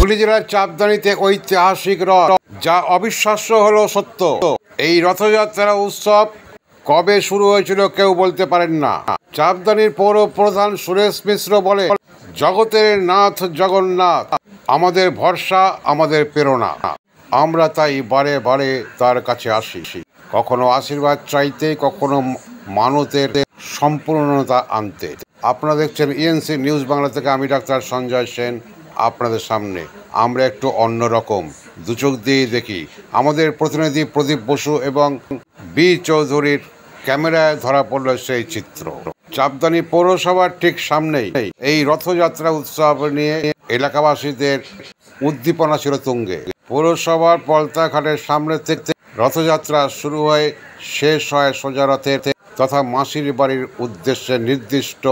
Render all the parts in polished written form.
হুগলি জেলার চাপদানিতে ঐতিহাসিক রথ, যা অবিশ্বাস্য হলো সত্য। এই রথযাত্রা উৎসব কবে শুরু হয়েছিল কেউ বলতে পারেন না। চাপদানির পৌর প্রধান সুরেশ মিশ্র বলে, জগতের নাথ জগন্নাথ আমাদের ভরসা, আমাদের প্রেরণা। আমরা তাই বারে বারে তার কাছে আসি, কখনো আশীর্বাদ চাইতে, কখনো মানতের সম্পূর্ণতা আনতে। আপনারা দেখছেন ইএনসি নিউজ বাংলা থেকে। আমি ডাক্তার সঞ্জয় সেন আপনাদের সামনে। আমরা একটু অন্যরকম, দুচোখ দিয়ে দেখি। আমাদের প্রতিনিধি প্রদীপ বসু এবং বি চৌধুরীর ক্যামেরায় ধরা পড়ল সেই চিত্র। চাপদানি পৌরসভার ঠিক সামনেই এই রথযাত্রা উৎসব নিয়ে এলাকাবাসীদের উদ্দীপনা ছিল তুঙ্গে। পৌরসভার পলতাঘাটের সামনে থেকে রথযাত্রা শুরু হয়ে শেষ হয় সোজা রথের তথা মাসির বাড়ির উদ্দেশ্যে নির্দিষ্ট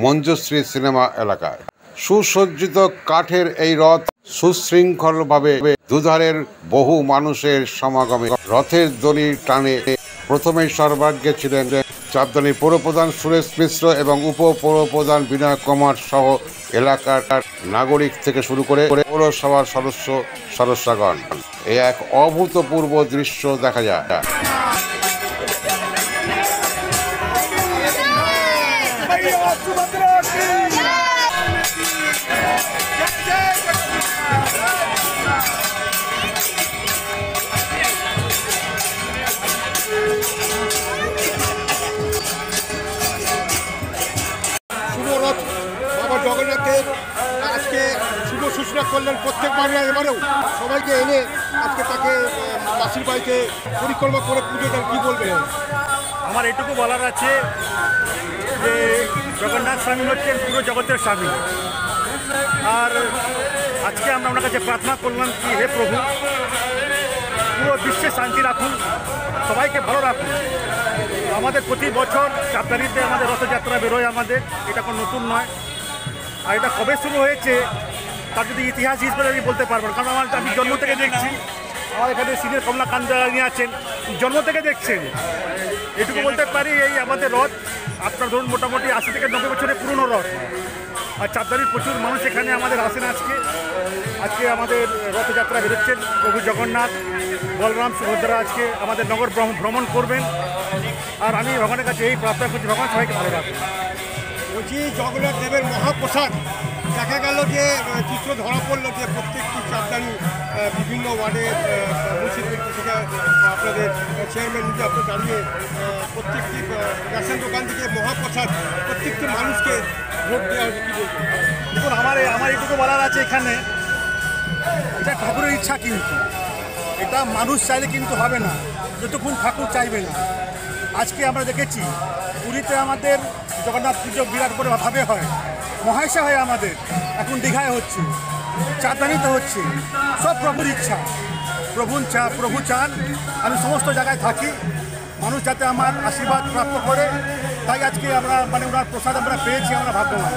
মঞ্জুশ্রী সিনেমা এলাকায়। সুসজ্জিত কাঠের এই রথ সুশৃঙ্খলভাবে দুধারের বহু মানুষের সমাগমে রথের দড়ির টানে প্রথমেই সর্বাগ্যে ছিলেন চাপদানি পৌরপ্রধান সুরেশ মিশ্র এবং উপপৌরপ্রধান বিনয় কুমার সহ এলাকার নাগরিক থেকে শুরু করে পৌরসভার সদস্য সদস্যগণ। এ এক অভূতপূর্ব দৃশ্য দেখা যায়। জগন্নাথের আজকে শুভ সূচনা করলেন প্রত্যেকবার এবারেও সবাইকে এনে আজকে তাকে মাসির বাড়িতে পরিক্রমা করে পুজো দেন। কী বলবেন? আমার এটুকু বলার আছে যে জগন্নাথ স্বামী হচ্ছেন পুরো জগতের স্বামী। আর আজকে আমরা ওনার কাছে প্রার্থনা করলাম কি, হে প্রভু, পুরো বিশ্বে শান্তি রাখুন, সবাইকে ভালো রাখুন। আমাদের প্রতি বছর চাপদানিতে আমাদের রথযাত্রা বেরোয়, আমাদের এটা কোনো নতুন নয়। আর এটা কবে শুরু হয়েছে তার যদি ইতিহাস হিসেবে আমি বলতে পারবো না, কারণ আমি জন্ম থেকে দেখছি। আমার এখানে সিনিয়র কমলাকান্ত নিয়ে আছেন, জন্ম থেকে দেখছেন। এটুকু বলতে পারি, এই আমাদের রথ আপনার ধরুন মোটামুটি 80 থেকে 90 বছরের পুরনো রথ। আর চাপদানির প্রচুর মানুষ এখানে আমাদের আসেন। আজকে আমাদের রথযাত্রা বেরোচ্ছেন প্রভু জগন্নাথ, বলরাম, সুভদ্রা আজকে আমাদের নগর ভ্রমণ করবেন। আর আমি ভগবানের কাছে এই প্রার্থনা করছি, ভগবান সবাইকে ভালো রাখবেন। বলছি, জগন্নাথ দেবের মহাপ্রসাদ দেখা গেল যে চিত্র ধরা পড়লো যে প্রত্যেকটি চাপদানি বিভিন্ন ওয়ার্ডের মিউনিসিপ্যালিটি থেকে আপনাদের চেয়ারম্যান নিজে আপনার দাঁড়িয়ে প্রত্যেকটি রেশন দোকান থেকে মহাপ্রসাদ প্রত্যেকটি মানুষকে ভোট দেওয়া হচ্ছে। কী বলবেন? দেখুন, আমার এটুকু বলার আছে, এখানে এটা ঠাকুরের ইচ্ছা, কিন্তু এটা মানুষ চাইলে কিন্তু হবে না, যতক্ষণ ঠাকুর চাইবে না। আজকে আমরা দেখেছি পুরীতে আমাদের জগন্নাথ পুজো বিরাট বড়ভাবে হয়, মহাশা হয় আমাদের, এখন দীঘায় হচ্ছে, চাপদানিতে হচ্ছে। সব প্রভুর ইচ্ছা, প্রভু চান আমি সমস্ত জায়গায় থাকি, মানুষ যাতে আমার আশীর্বাদ প্রাপ্ত করে। তাই আজকে আমরা ওনার প্রসাদ আমরা পেয়েছি, আমরা ভাগ্যবান।